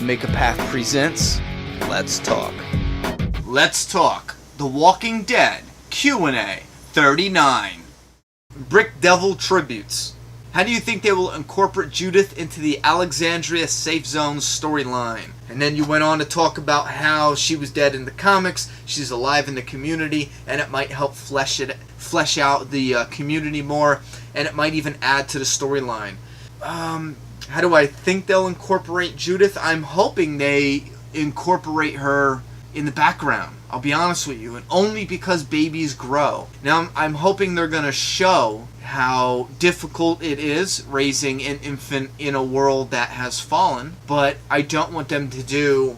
Make a Path presents Let's Talk. Let's Talk The Walking Dead Q&A 39. Brick Devil Tributes. How do you think they will incorporate Judith into the Alexandria Safe Zone storyline? And then you went on to talk about how she was dead in the comics, she's alive in the community, and it might help flesh out the community more, and it might even add to the storyline. How do I think they'll incorporate Judith? I'm hoping they incorporate her in the background. I'll be honest with you, and only because babies grow. Now, I'm hoping they're going to show how difficult it is raising an infant in a world that has fallen, but I don't want them to do,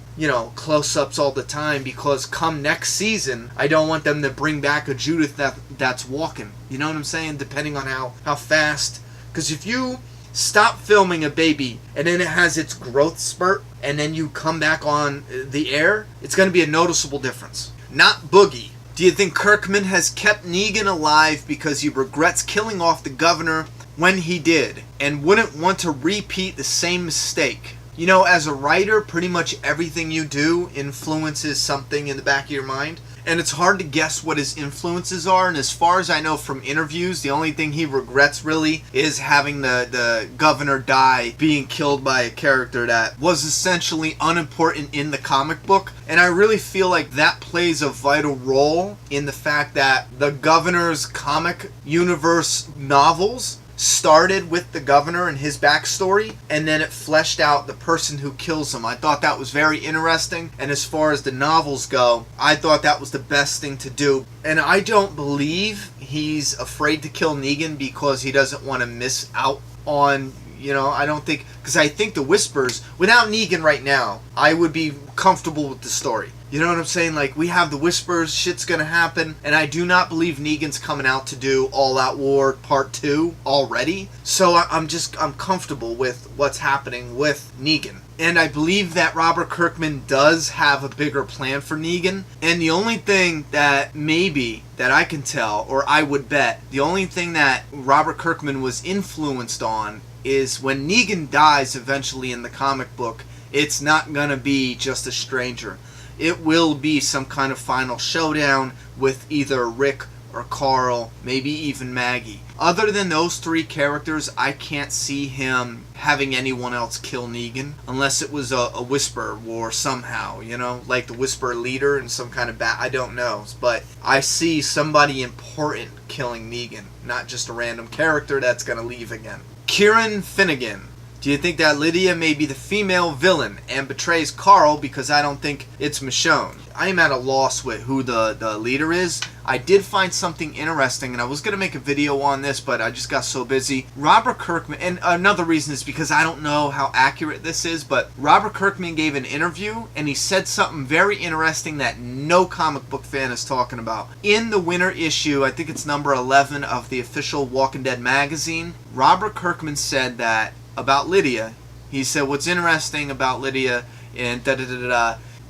close-ups all the time, because come next season, I don't want them to bring back a Judith that's walking. You know what I'm saying? Depending on how fast. Because if you stop filming a baby and then it has its growth spurt and then you come back on the air, it's going to be a noticeable difference. Not Boogie. Do you think Kirkman has kept Negan alive because he regrets killing off the governor when he did and wouldn't want to repeat the same mistake? As a writer, pretty much everything you do influences something in the back of your mind. And it's hard to guess what his influences are. And as far as I know from interviews, the only thing he regrets really is having the governor die, being killed by a character that was essentially unimportant in the comic book. And I really feel like that plays a vital role in the fact that the governor's comic universe novels started with the governor and his backstory, and then it fleshed out the person who kills him. I thought that was very interesting, and as far as the novels go, I thought that was the best thing to do. And I don't believe he's afraid to kill Negan because he doesn't want to miss out on, I don't think, because I think the Whispers, without Negan right now, I would be comfortable with the story. You know what I'm saying? Like, we have the Whispers, shit's gonna happen, and I do not believe Negan's coming out to do All Out War Part 2 already. So I'm comfortable with what's happening with Negan. And I believe that Robert Kirkman does have a bigger plan for Negan. And the only thing that I can tell, or I would bet, the only thing that Robert Kirkman was influenced on is when Negan dies eventually in the comic book, it's not gonna be just a stranger. It will be some kind of final showdown with either Rick or Carl, maybe even Maggie. Other than those three characters, I can't see him having anyone else kill Negan, unless it was a Whisper war somehow, like the Whisper leader in some kind of I don't know. But I see somebody important killing Negan, not just a random character that's going to leave again. Kieran Finnegan. Do you think that Lydia may be the female villain and betrays Carl because I don't think it's Michonne? I am at a loss with who the leader is. I did find something interesting, and I was going to make a video on this, but I just got so busy. Robert Kirkman, and another reason is because I don't know how accurate this is, but Robert Kirkman gave an interview, and he said something very interesting that no comic book fan is talking about. In the winter issue, I think it's number 11 of the official Walking Dead magazine, Robert Kirkman said that about Lydia. He said, what's interesting about Lydia, and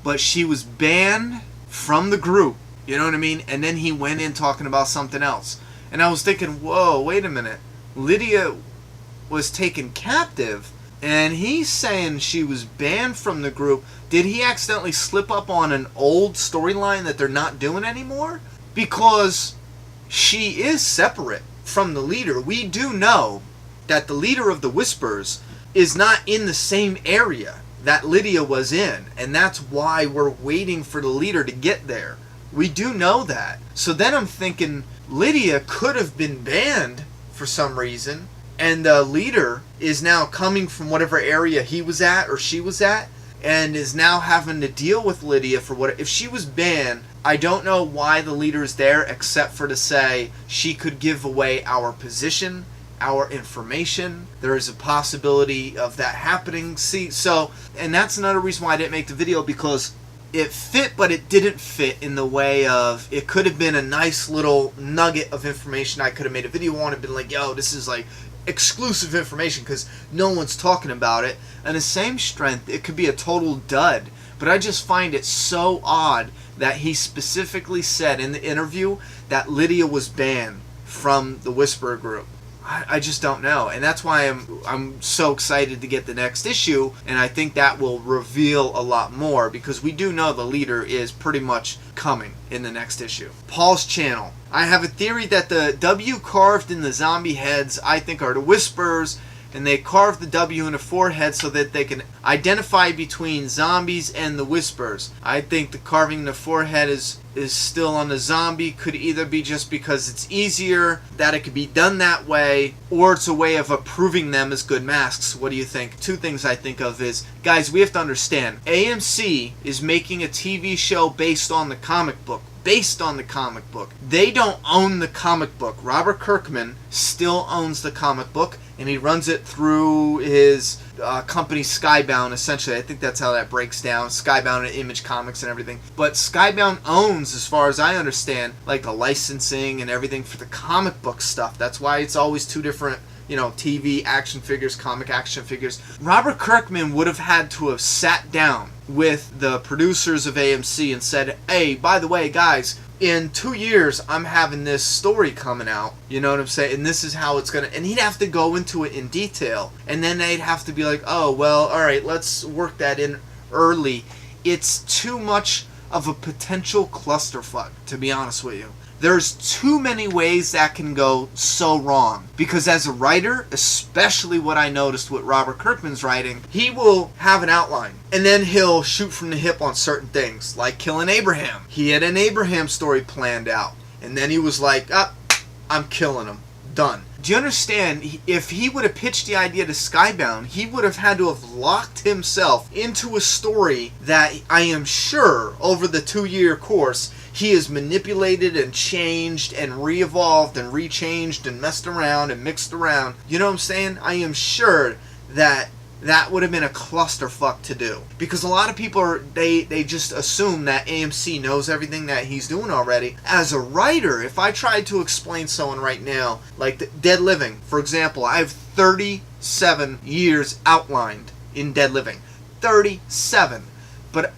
but she was banned from the group. You know what I mean? And then he went in talking about something else. And I was thinking, whoa, wait a minute. Lydia was taken captive, and he's saying she was banned from the group. Did he accidentally slip up on an old storyline that they're not doing anymore? Because she is separate from the leader. We do know that the leader of the Whispers is not in the same area that Lydia was in, and that's why we're waiting for the leader to get there. We do know that. So then I'm thinking Lydia could have been banned for some reason, and the leader is now coming from whatever area he was at or she was at, and is now having to deal with Lydia for what. If she was banned, I don't know why the leader is there except for to say she could give away our position, our information. There is a possibility of that happening. And that's another reason why I didn't make the video, because it fit, but it didn't fit in the way of, it could have been a nice little nugget of information I could have made a video on and been like, yo, this is like exclusive information because no one's talking about it. And the same strength, it could be a total dud. But I just find it so odd that he specifically said in the interview that Lydia was banned from the Whisperer group. I just don't know, and that's why I'm so excited to get the next issue, and I think that will reveal a lot more, because we do know the leader is pretty much coming in the next issue. Paul's channel. I have a theory that the W carved in the zombie heads, I think, are the Whispers, and they carved the W in the forehead so that they can identify between zombies and the Whispers. I think the carving in the forehead is still on the zombie. Could either be just because it's easier, that it could be done that way, or it's a way of approving them as good masks. What do you think? Two things I think of is, guys, we have to understand, AMC is making a TV show based on the comic book. They don't own the comic book. Robert Kirkman still owns the comic book, and he runs it through his company Skybound, essentially. I think that's how that breaks down. Skybound and Image Comics and everything. But Skybound owns, as far as I understand, like the licensing and everything for the comic book stuff. That's why it's always two different, TV action figures, comic action figures. Robert Kirkman would have had to have sat down with the producers of AMC and said, hey, by the way, guys, in 2 years, I'm having this story coming out. You know what I'm saying? And this is how it's going to... And he'd have to go into it in detail. And then they'd have to be like, oh, well, all right, let's work that in early. It's too much of a potential clusterfuck, to be honest with you. There's too many ways that can go so wrong. Because as a writer, especially what I noticed with Robert Kirkman's writing, he will have an outline. And then he'll shoot from the hip on certain things, like killing Abraham. He had an Abraham story planned out. And then he was like, I'm killing him. Done. Do you understand? If he would have pitched the idea to Skybound, he would have had to have locked himself into a story that I am sure over the 2-year course he has manipulated and changed and re-evolved and rechanged and messed around and mixed around. You know what I'm saying? I am sure that would have been a clusterfuck to do. Because a lot of people they just assume that AMC knows everything that he's doing already. As a writer, if I tried to explain someone right now, like the Dead Living, for example, I have 37 years outlined in Dead Living. 37. But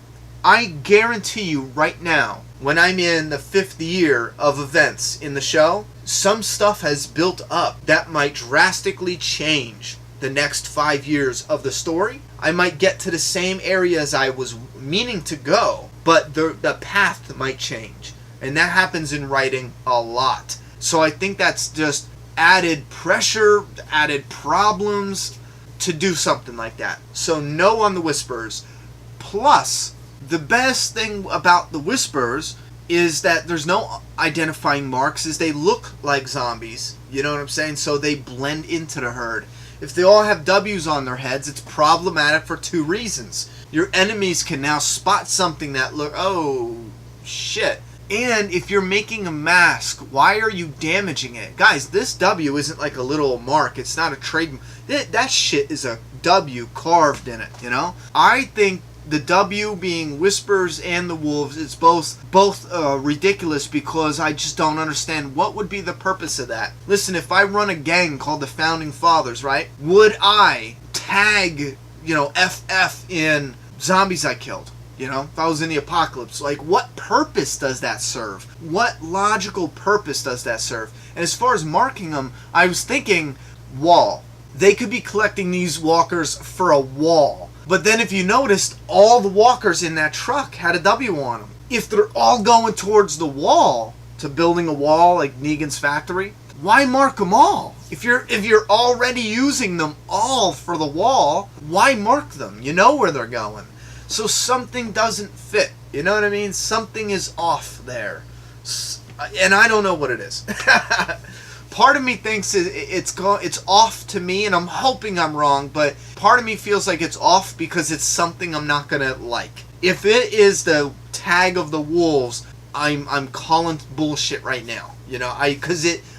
I guarantee you right now, when I'm in the 5th year of events in the show, some stuff has built up that might drastically change the next 5 years of the story. I might get to the same area as I was meaning to go, but the path might change. And that happens in writing a lot. So I think that's just added pressure, added problems to do something like that. So no on the Whispers. Plus, the best thing about the Whispers is that there's no identifying marks, is they look like zombies. You know what I'm saying? So they blend into the herd. If they all have W's on their heads, it's problematic for 2 reasons. Your enemies can now spot something that oh, shit. And if you're making a mask, why are you damaging it? Guys, this W isn't like a little mark. It's not a trade. That shit is a W carved in it, I think the W being Whispers and the Wolves is both ridiculous, because I just don't understand what would be the purpose of that. Listen, if I run a gang called the Founding Fathers, right? Would I tag, FF in zombies I killed? If I was in the apocalypse, like, what purpose does that serve? What logical purpose does that serve? And as far as marking them, I was thinking wall. They could be collecting these walkers for a wall. But then if you noticed, all the walkers in that truck had a W on them. If they're all going towards the wall, to building a wall like Negan's factory, why mark them all? If you're already using them all for the wall, why mark them? You know where they're going. So something doesn't fit. You know what I mean? Something is off there. And I don't know what it is. Part of me thinks it's off to me, and I'm hoping I'm wrong, but part of me feels like it's off because it's something I'm not gonna like. If it is the tag of the Wolves, I'm calling bullshit right now.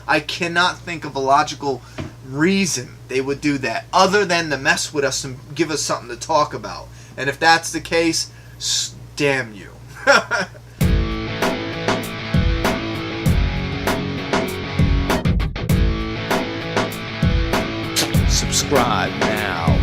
I cannot think of a logical reason they would do that other than to mess with us and give us something to talk about. And if that's the case, damn you. Subscribe now.